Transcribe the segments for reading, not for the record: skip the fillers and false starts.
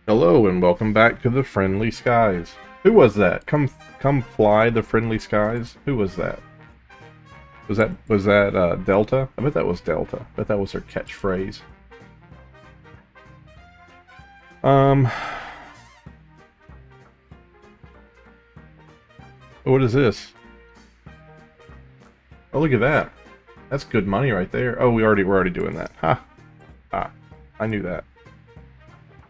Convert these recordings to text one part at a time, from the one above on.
Hello and welcome back to the Friendly Skies. Who was that? Come fly the Friendly Skies. Who was that? Was that Delta? I bet that was Delta. I bet that was her catchphrase. Um, what is this? Oh, look at that. That's good money right there. Oh, we're already doing that. Ha. Ah, I knew that.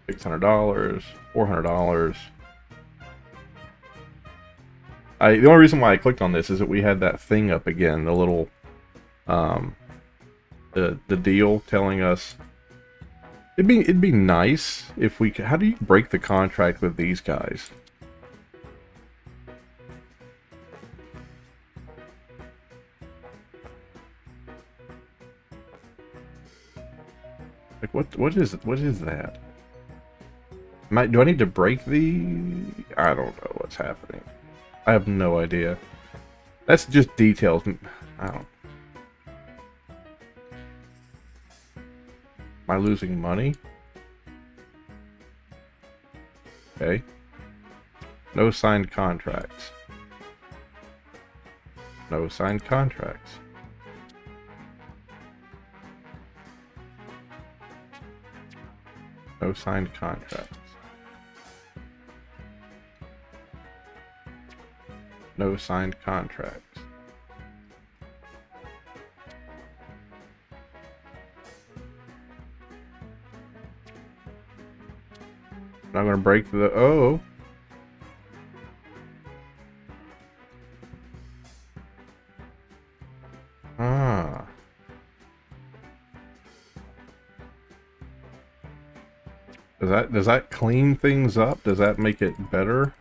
$600, $400. The only reason why I clicked on this is that we had that thing up again, the little um the deal telling us it'd be nice if we could. How do you break the contract with these guys? Like what is that? Do I need to break the? I don't know what's happening. I have no idea. That's just details. I don't. Am I losing money? Okay. No signed contracts. No signed contracts. No signed contracts. No signed contracts. I'm not gonna break the. Oh. Ah. Does that clean things up? Does that make it better?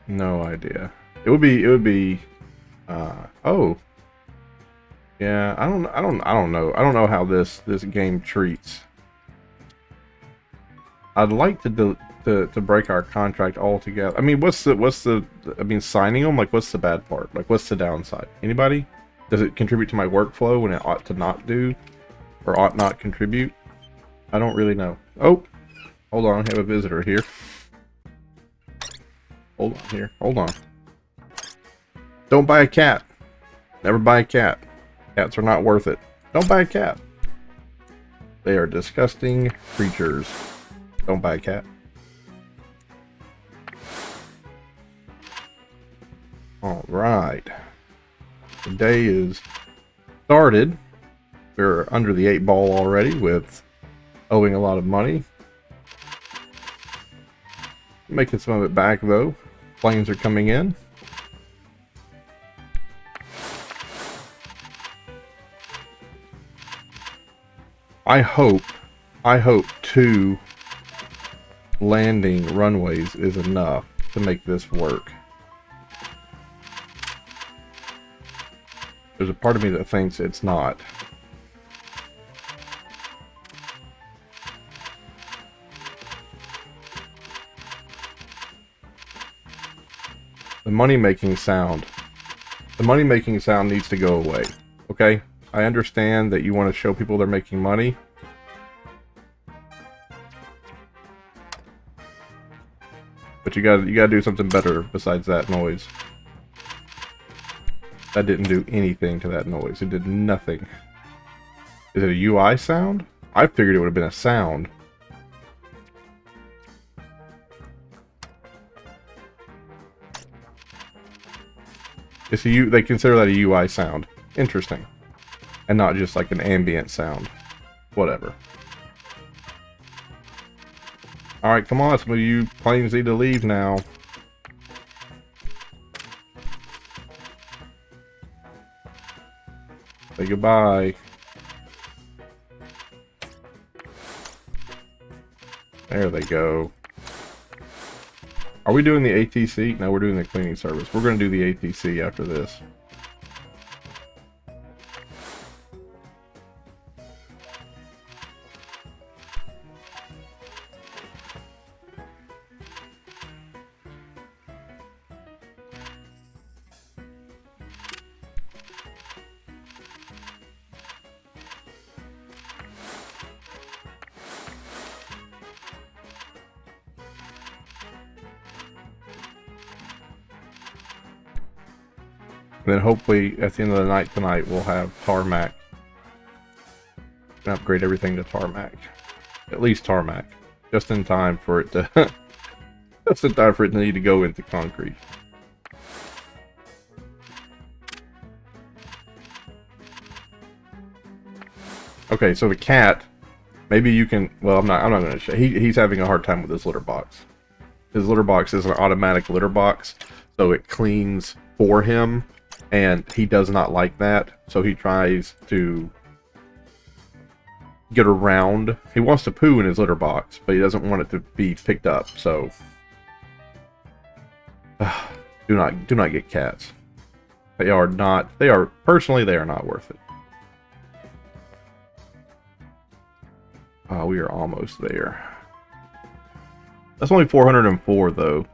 No idea. It would be oh. Yeah, I don't know how this game treats. I'd like to break our contract altogether. I mean, I mean, signing them, like, what's the bad part? Like, what's the downside? Anybody? Does it contribute to my workflow when it ought to not do, or ought not contribute? I don't really know. Oh, hold on, I have a visitor here. Hold on here. Hold on. Don't buy a cat. Never buy a cat. Cats are not worth it. Don't buy a cat. They are disgusting creatures. Don't buy a cat. All right. The day is started. We're under the 8 ball already with owing a lot of money. Making some of it back though. Planes are coming in. I hope 2 landing runways is enough to make this work. There's a part of me that thinks it's not. The money-making sound. The money-making sound needs to go away. Okay? I understand that you want to show people they're making money. But you gotta do something better besides that noise. That didn't do anything to that noise. It did nothing. Is it a UI sound? I figured it would have been a sound. It's they consider that a UI sound. Interesting. And not just like an ambient sound. Whatever. Alright, come on. Some of you planes need to leave now. Say goodbye. There they go. Are we doing the ATC? No, we're doing the cleaning service. We're going to do the ATC after this. And then hopefully at the end of the night tonight we'll have tarmac. And upgrade everything to tarmac. At least tarmac. Just in time for it to just in time for it to need to go into concrete. Okay, so the cat, maybe you can, well, I'm not going to show. He's having a hard time with his litter box. His litter box is an automatic litter box, so it cleans for him, and he does not like that, so he tries to get around. He wants to poo in his litter box, but he doesn't want it to be picked up, so do not get cats. They are not worth it. We are almost there. That's only 404 though. It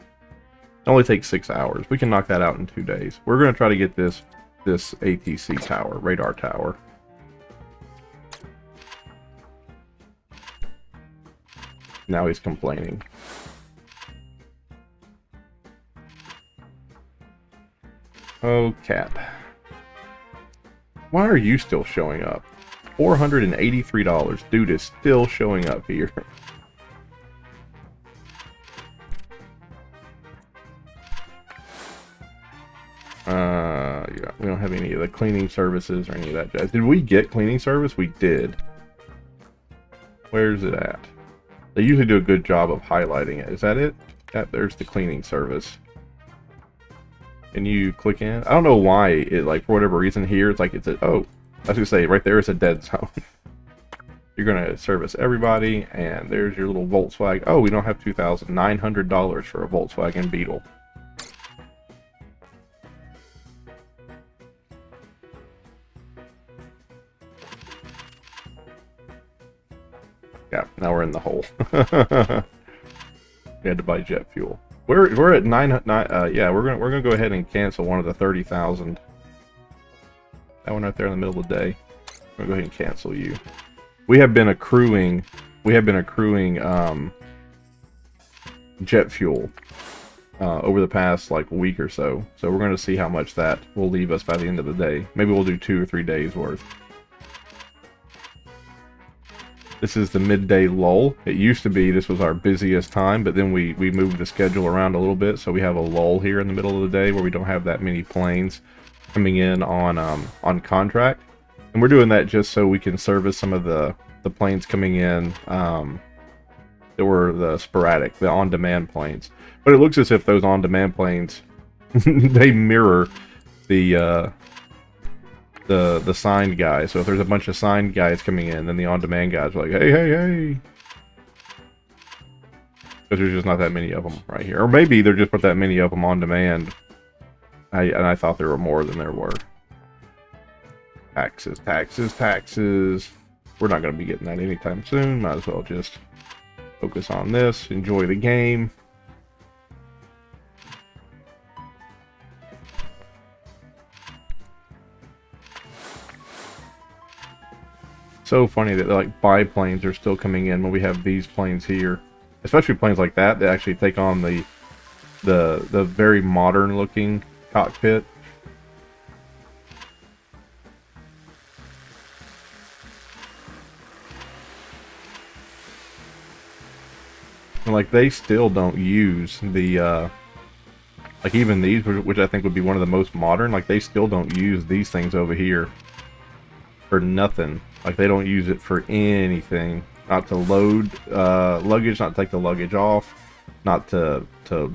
only takes 6 hours. We can knock that out in 2 days. We're going to try to get this ATC tower, radar tower. Now he's complaining. Oh, cat. Why are you still showing up? $483. Dude is still showing up here. Yeah, we don't have any of the cleaning services or any of that jazz. Did we get cleaning service? We did. Where's it at? They usually do a good job of highlighting it. Is that it? There's the cleaning service. Can you click in? I don't know why it, like, for whatever reason here, it's like it's a, oh, I was gonna say, right there is a dead zone. You're gonna service everybody, and there's your little Volkswagen. Oh, we don't have $2,900 for a Volkswagen Beetle. Yeah, now we're in the hole. We had to buy jet fuel. We're at yeah, we're gonna go ahead and cancel one of the 30,000. That one right there in the middle of the day. I'm gonna go ahead and cancel you. We have been accruing jet fuel over the past like week or so. So we're gonna see how much that will leave us by the end of the day. Maybe we'll do 2 or 3 days worth. This is the midday lull. It used to be this was our busiest time, but then we moved the schedule around a little bit, so we have a lull here in the middle of the day where we don't have that many planes coming in on contract. And we're doing that just so we can service some of the planes coming in that were the sporadic, the on-demand planes. But it looks as if those on-demand planes, they mirror the signed guys. So if there's a bunch of signed guys coming in, then the on-demand guys are like, hey, hey, hey. Because there's just not that many of them right here. Or maybe there just put that many of them on demand. And I thought there were more than there were. Taxes, taxes, taxes. We're not going to be getting that anytime soon. Might as well just focus on this. Enjoy the game. So funny that like biplanes are still coming in when we have these planes here, especially planes like that actually take on the very modern looking cockpit. And like they still don't use the like even these, which I think would be one of the most modern, like they still don't use these things over here for nothing. Like they don't use it for anything. Not to load luggage, not to take the luggage off, not to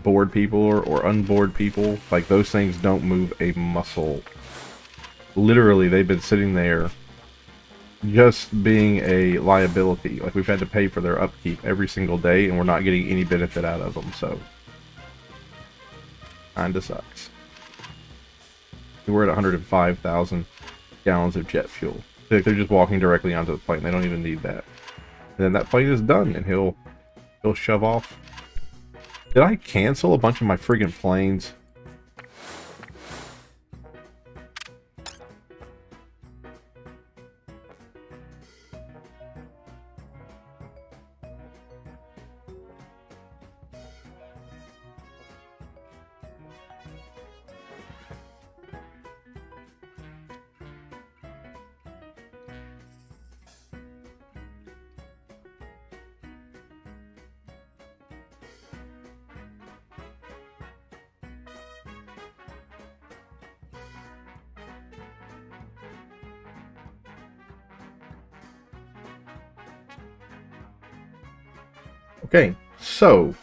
board people or unboard people. Like those things don't move a muscle. Literally, they've been sitting there just being a liability. Like we've had to pay for their upkeep every single day, and we're not getting any benefit out of them. So, kinda sucks. We're at 105,000 gallons of jet fuel. They're just walking directly onto the plane. They don't even need that. And then that plane is done, and he'll shove off. Did I cancel a bunch of my friggin' planes? Okay, so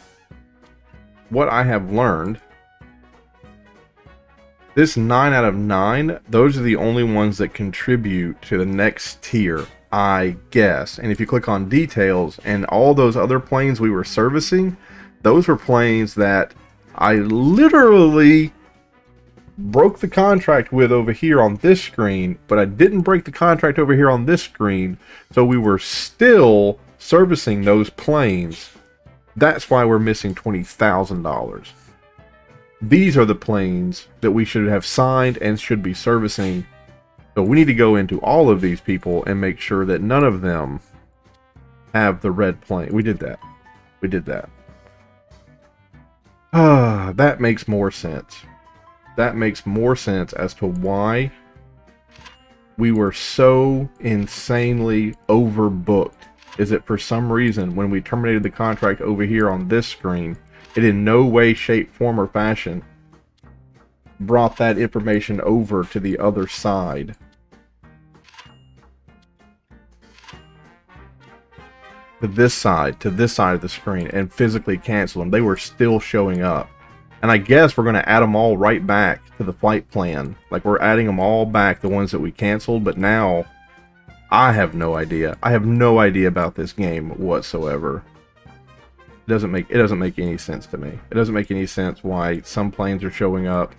what I have learned, this 9 out of 9, those are the only ones that contribute to the next tier, I guess. And if you click on details and all those other planes we were servicing, those were planes that I literally broke the contract with over here on this screen, but I didn't break the contract over here on this screen, so we were still servicing those planes. That's why we're missing $20,000. These are the planes that we should have signed and should be servicing. So we need to go into all of these people and make sure that none of them have the red plane. We did that. We did that. That makes more sense. That makes more sense as to why we were so insanely overbooked. Is that for some reason, when we terminated the contract over here on this screen, it in no way, shape, form, or fashion brought that information over to the other side. To this side of the screen, and physically cancel them. They were still showing up. And I guess we're going to add them all right back to the flight plan. Like, we're adding them all back, the ones that we canceled, but now I have no idea. I have no idea about this game whatsoever. It doesn't make any sense to me. It doesn't make any sense why some planes are showing up.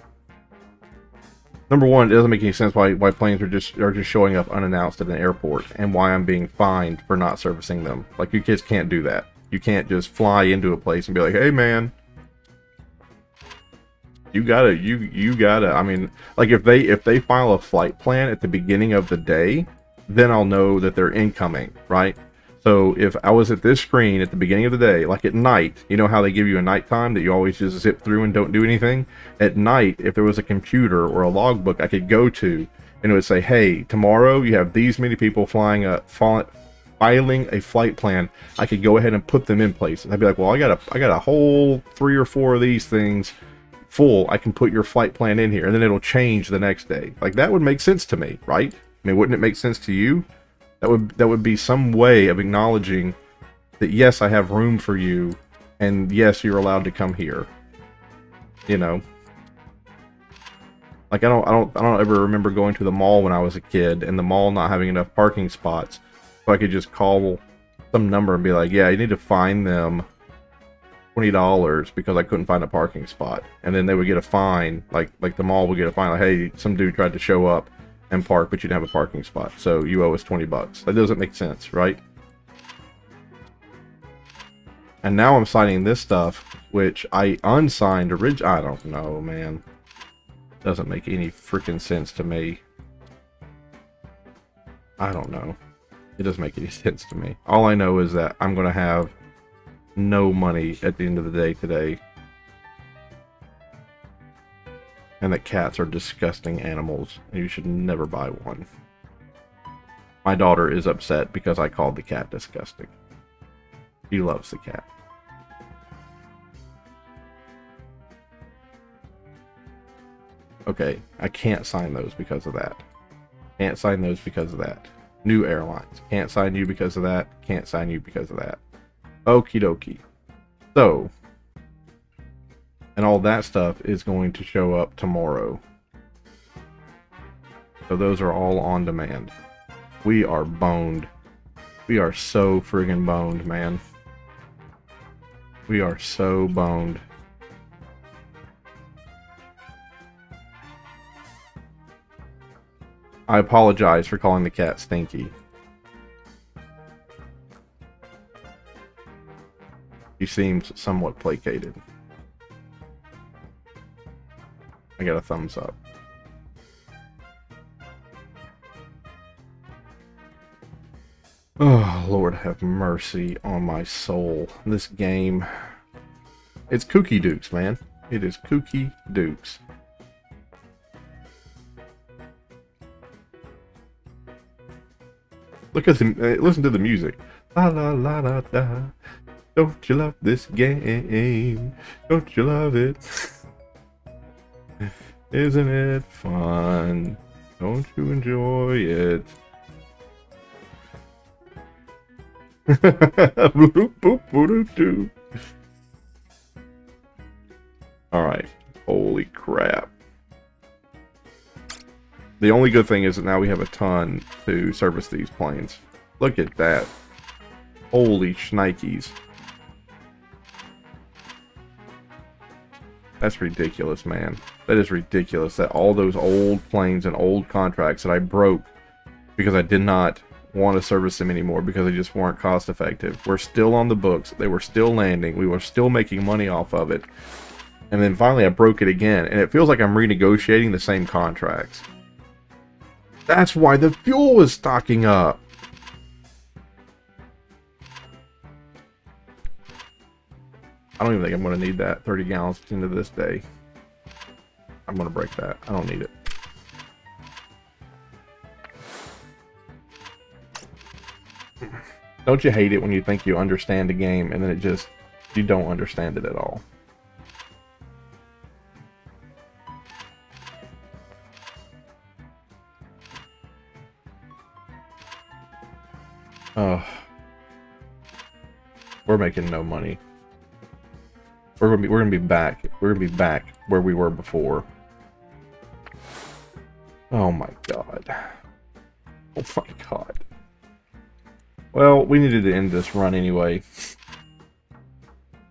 Number one, it doesn't make any sense why planes are just showing up unannounced at an airport, and why I'm being fined for not servicing them. Like, you kids can't do that. You can't just fly into a place and be like, "Hey, man, you gotta." I mean, like, if they file a flight plan at the beginning of the day, then I'll know that they're incoming, right? So if I was at this screen at the beginning of the day, like at night, you know how they give you a nighttime that you always just zip through and don't do anything? At night, if there was a computer or a logbook I could go to, and it would say, "Hey, tomorrow you have these many people filing a flight plan," I could go ahead and put them in place. And I'd be like, "Well, I got a whole 3 or 4 of these things full. I can put your flight plan in here," and then it'll change the next day. Like, that would make sense to me, right? I mean, wouldn't it make sense to you? That would be some way of acknowledging that, yes, I have room for you, and yes, you're allowed to come here. You know, like, I don't ever remember going to the mall when I was a kid, and the mall not having enough parking spots, so I could just call some number and be like, "Yeah, you need to find them $20 because I couldn't find a parking spot," and then they would get a fine. Like the mall would get a fine, like, "Hey, some dude tried to show up and park, but you didn't have a parking spot, so you owe us $20. That doesn't make sense, right? And now I'm signing this stuff, which I unsigned I don't know, man. Doesn't make any freaking sense to me. I don't know. It doesn't make any sense to me. All I know is that I'm going to have no money at the end of the day today. And that cats are disgusting animals, and you should never buy one. My daughter is upset because I called the cat disgusting. She loves the cat. Okay, I can't sign those because of that. Can't sign those because of that. New airlines. Can't sign you because of that. Can't sign you because of that. Okie dokie. So, and all that stuff is going to show up tomorrow. So those are all on demand. We are boned. We are so friggin' boned, man. We are so boned. I apologize for calling the cat stinky. He seems somewhat placated. I got a thumbs up. Oh, Lord have mercy on my soul. This game. It's Kooky Dukes, man. It is Kooky Dukes. Look at him. Listen to the music. La la la la la. Don't you love this game? Don't you love it? Isn't it fun? Don't you enjoy it? Boop, boop, boop, doo. All right. Holy crap. The only good thing is that now we have a ton to service these planes. Look at that. Holy shnikes. That's ridiculous, man. That is ridiculous that all those old planes and old contracts that I broke because I did not want to service them anymore because they just weren't cost effective were still on the books. They were still landing. We were still making money off of it. And then finally I broke it again. And it feels like I'm renegotiating the same contracts. That's why the fuel is stocking up. I don't even think I'm going to need that 30 gallons into this day. I'm going to break that. I don't need it. Don't you hate it when you think you understand a game and then it just, you don't understand it at all? We're making no money. We're gonna be back. We're gonna be back where we were before. Oh my god. Oh my god. Well, we needed to end this run anyway.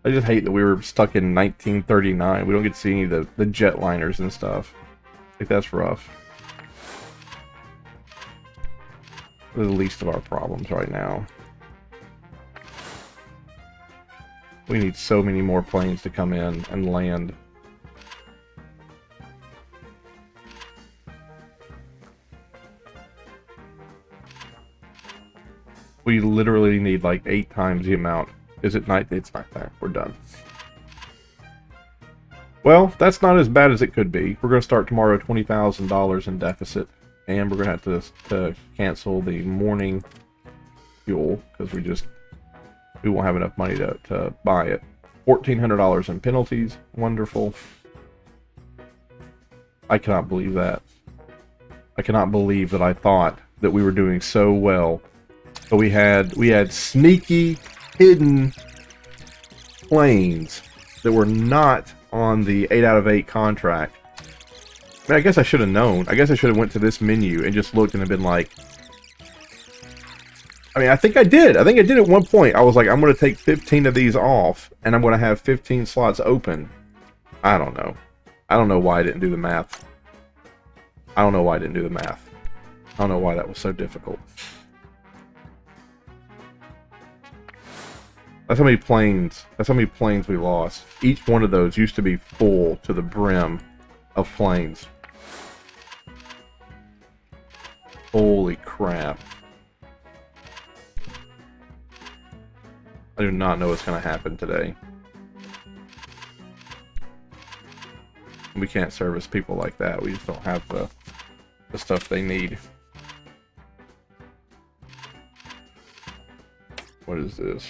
I just hate that we were stuck in 1939. We don't get to see any of the jetliners and stuff. I think that's rough. They're the least of our problems right now. We need so many more planes to come in and land. We literally need like 8 times the amount. Is it night? It's not that. We're done. Well, that's not as bad as it could be. We're going to start tomorrow $20,000 in deficit. And we're going to have to cancel the morning fuel because we won't have enough money to buy it. $1,400 in penalties. Wonderful. I cannot believe that. I cannot believe that I thought that we were doing so well. But we had sneaky, hidden planes that were not on the 8 out of 8 contract. I mean, I guess I should have known. I guess I should have went to this menu and just looked and have been like... I mean, I think I did. I think I did at one point. I was like, I'm going to take 15 of these off, and I'm going to have 15 slots open. I don't know. I don't know why I didn't do the math. I don't know why I didn't do the math. I don't know why that was so difficult. That's how many planes we lost. Each one of those used to be full to the brim of planes. Holy crap. I do not know what's going to happen today. We can't service people like that. We just don't have the stuff they need. What is this?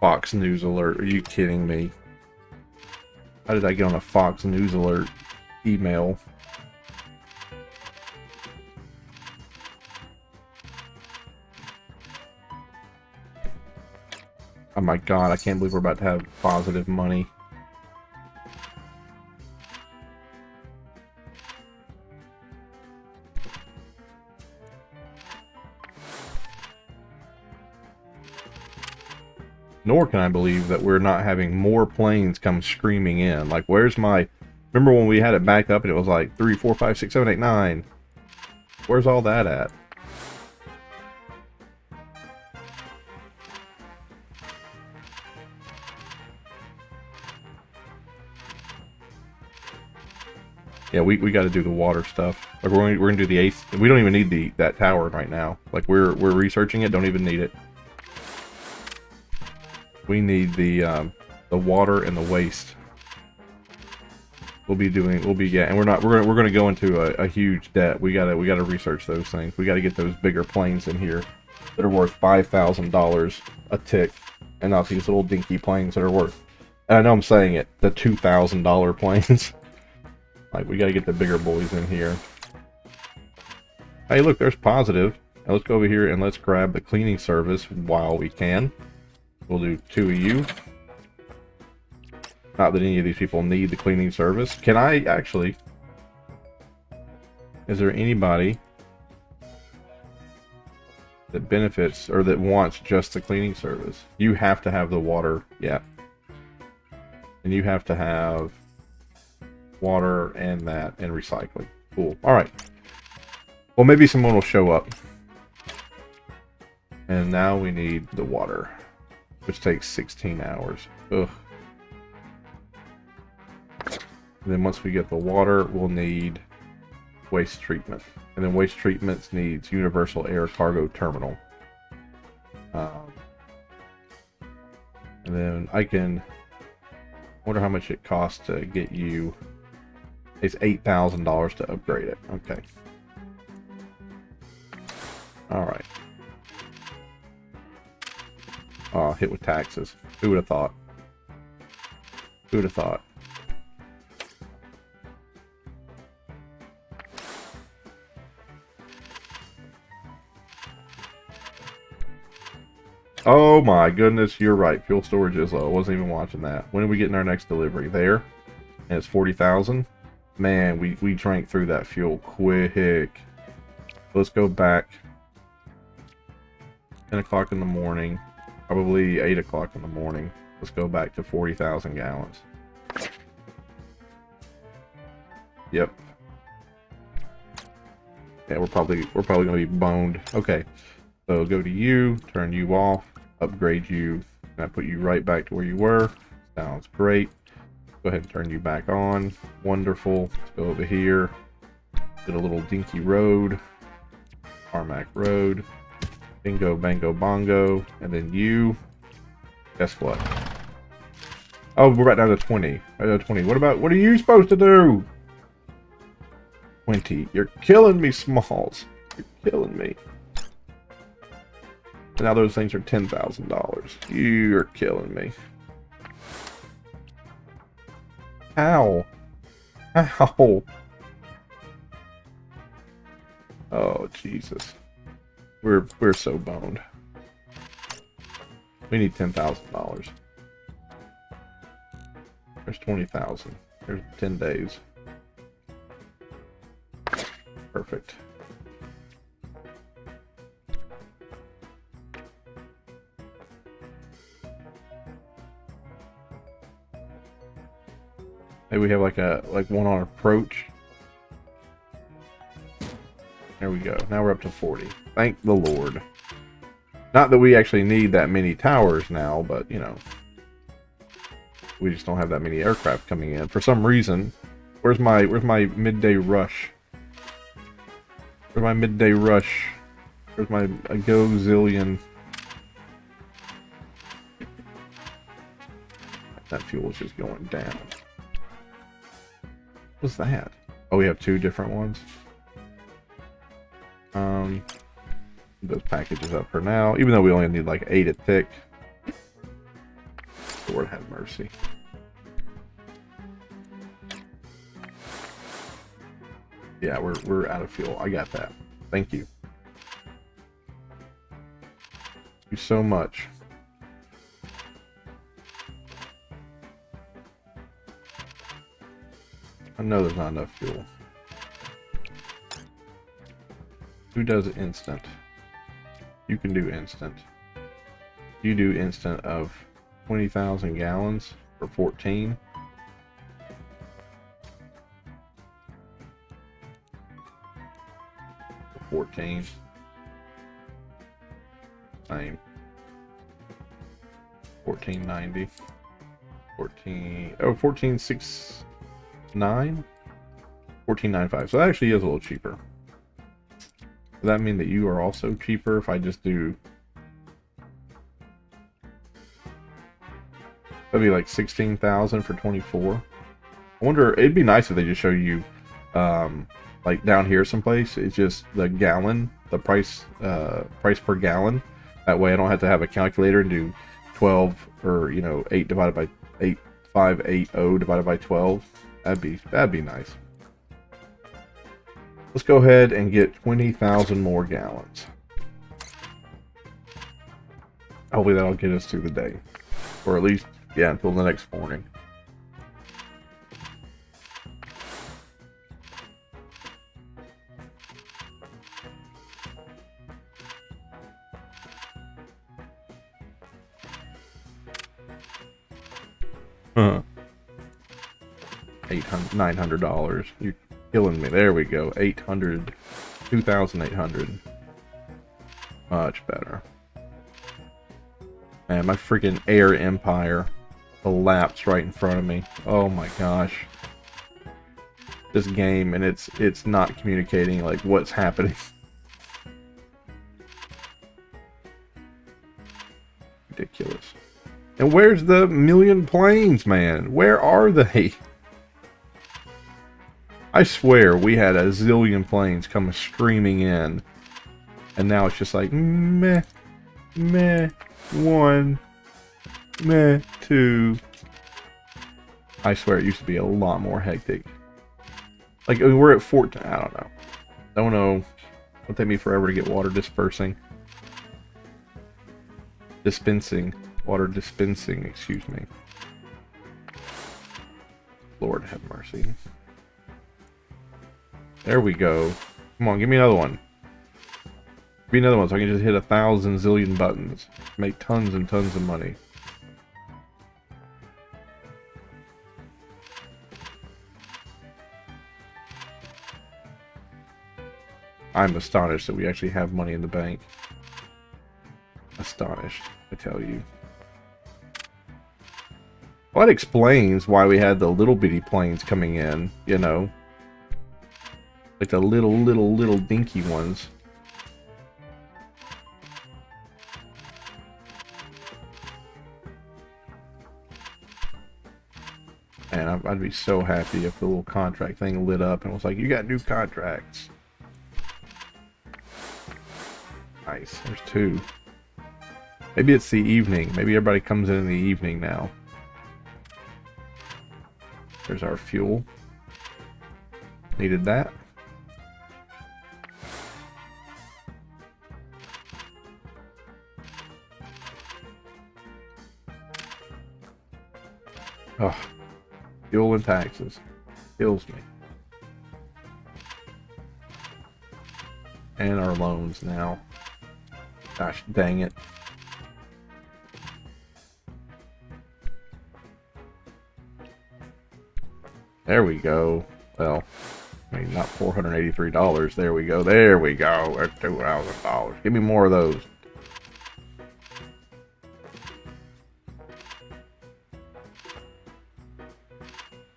Fox News alert. Are you kidding me? How did I get on a Fox News alert email? Oh my god, I can't believe we're about to have positive money. Nor can I believe that we're not having more planes come screaming in. Like, where's my... Remember when we had it back up and it was like 3, 4, 5, 6, 7, 8, 9? Where's all that at? Yeah, we got to do the water stuff. Like we're gonna do the ace. We don't even need that tower right now. Like we're researching it. Don't even need it. We need the water and the waste. We'll be yeah, and we're gonna go into a huge debt. We gotta research those things. We gotta get those bigger planes in here that are worth $5,000 a tick, and not these little dinky planes that are worth. And I know I'm saying it, the $2,000 planes. Like, we gotta get the bigger boys in here. Hey, look, there's positive. Now let's go over here and let's grab the cleaning service while we can. We'll do 2 of you. Not that any of these people need the cleaning service. Can I actually... Is there anybody that benefits or that wants just the cleaning service? You have to have the water. Yeah. And you have to have water and that and recycling. Cool. All right. Well, maybe someone will show up. And now we need the water, which takes 16 hours. Ugh. And then once we get the water, we'll need waste treatment. And then waste treatment needs universal air cargo terminal. And then I can wonder how much it costs to get you. It's $8,000 to upgrade it. Okay. All right. Oh, hit with taxes. Who would have thought? Who would have thought? Oh my goodness, you're right. Fuel storage is low. I wasn't even watching that. When are we getting our next delivery? There. And it's 40,000. Man, we drank through that fuel quick. Let's go back. 10 o'clock in the morning. Probably 8 o'clock in the morning. Let's go back to 40,000 gallons. Yep. Yeah, we're probably gonna be boned. Okay. So go to you, turn you off, upgrade you, and I put you right back to where you were. Sounds great. Go ahead and turn you back on. Wonderful. Let's go over here. Get a little dinky road. Tarmac Road. Bingo, bango, bongo. And then you. Guess what? Oh, we're back down to 20. Right down to 20. What are you supposed to do? 20. You're killing me, Smalls. You're killing me. And now those things are $10,000. You're killing me. How? How? Oh, Jesus. We're so boned. We need $10,000. There's 20,000. There's 10 days. Perfect. Maybe we have like one on approach. There we go. Now we're up to 40. Thank the Lord. Not that we actually need that many towers now, but you know, we just don't have that many aircraft coming in for some reason. Where's my midday rush? Where's my midday rush? Where's my gazillion? That fuel is just going down. What's that? Oh, we have 2 different ones. Those packages up for now, even though we only need like 8 a tick. Lord have mercy. Yeah, we're out of fuel. I got that. Thank you. Thank you so much. I know there's not enough fuel. Who does instant? You can do instant. You do instant of 20,000 gallons for 14. For 14. Same. 1490. 14. Oh, 1469. 1495. So that actually is a little cheaper. Does that mean that you are also cheaper if I just do... That'd be like 16,000 for 24. I wonder, it'd be nice if they just show you, like down here someplace, it's just the gallon, the price per gallon. That way I don't have to have a calculator and do 12 or, you know, 8 divided by 8580 divided by 12. That'd be nice. Let's go ahead and get 20,000 more gallons. Hopefully that'll get us through the day. Or at least, yeah, until the next morning. Huh. $900. You're killing me. There we go. 800. 2,800. Much better. Man, my freaking air empire collapsed right in front of me. Oh my gosh. This game, and it's not communicating like what's happening. Ridiculous. And where's the million planes, man? Where are they? I swear we had a zillion planes come streaming in. And now it's just like, meh, meh, one, meh, two. I swear it used to be a lot more hectic. Like, I mean, we're at 14, I don't know. Don't know. It'll take me forever to get water dispensing. Water dispensing, excuse me. Lord have mercy. There we go. Come on, give me another one. Give me another one so I can just hit 1,000 zillion buttons. Make tons and tons of money. I'm astonished that we actually have money in the bank. Astonished, I tell you. Well, that explains why we had the little bitty planes coming in, you know. Like the little dinky ones. Man, I'd be so happy if the little contract thing lit up and was like, you got new contracts. Nice, there's 2. Maybe it's the evening. Maybe everybody comes in the evening now. There's our fuel. Needed that. Oh, fuel and taxes. Kills me. And our loans now. Gosh dang it. There we go. Well, I mean, not $483. There we go. There we go. That's $2,000. Give me more of those.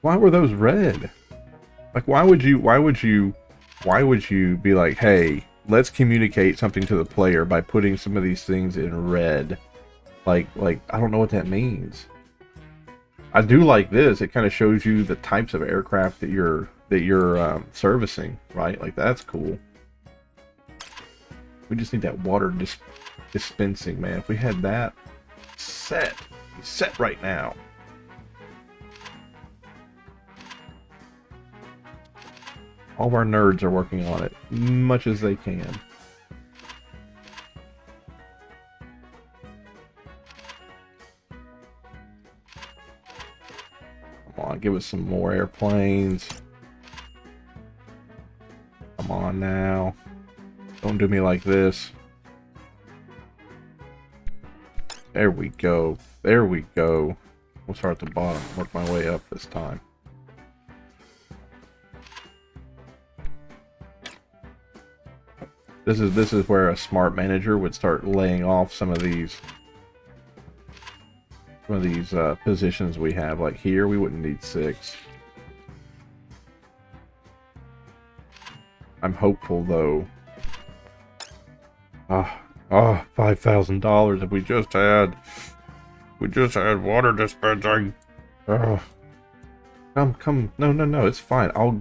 Why were those red? Like, why would you be like, hey, let's communicate something to the player by putting some of these things in red? Like, I don't know what that means. I do like this. It kind of shows you the types of aircraft that you're servicing, right? Like, that's cool. We just need that water dispensing, man. If we had that set right now. All of our nerds are working on it, much as they can. Come on, give us some more airplanes. Come on now. Don't do me like this. There we go. There we go. We'll start at the bottom. Work my way up this time. This is where a smart manager would start laying off some of these positions we have. Like here, we wouldn't need 6. I'm hopeful though. $5,000 if we just had water dispensing. Come, no, it's fine. I'll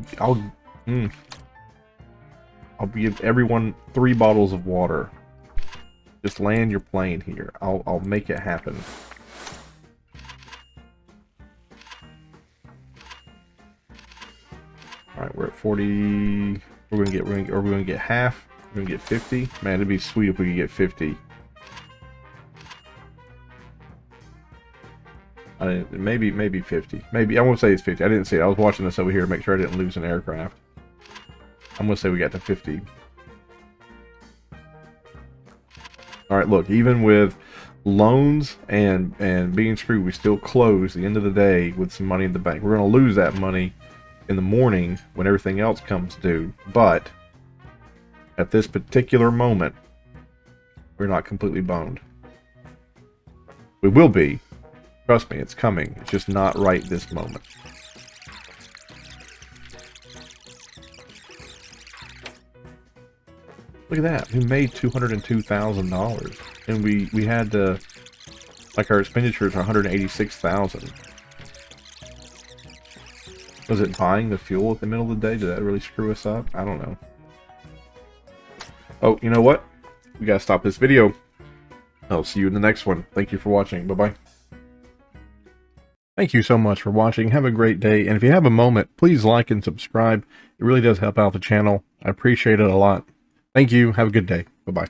give everyone 3 bottles of water. Just land your plane here. I'll make it happen. All right, we're at 40. Are we gonna get half? We're gonna get 50. Man, it'd be sweet if we could get 50. Maybe 50. Maybe I won't say it's 50. I didn't see it. I was watching this over here to make sure I didn't lose an aircraft. I'm gonna say we got to 50. All right, look, even with loans and being screwed, we still close the end of the day with some money in the bank. We're gonna lose that money in the morning when everything else comes due, but at this particular moment, we're not completely boned. We will be. Trust me, it's coming. It's just not right this moment. Look at that. We made $202,000. And we had to, like, our expenditures are $186,000. Was it buying the fuel at the middle of the day? Did that really screw us up? I don't know. Oh, you know what? We gotta stop this video. I'll see you in the next one. Thank you for watching. Bye-bye. Thank you so much for watching. Have a great day. And if you have a moment, please like and subscribe. It really does help out the channel. I appreciate it a lot. Thank you. Have a good day. Bye-bye.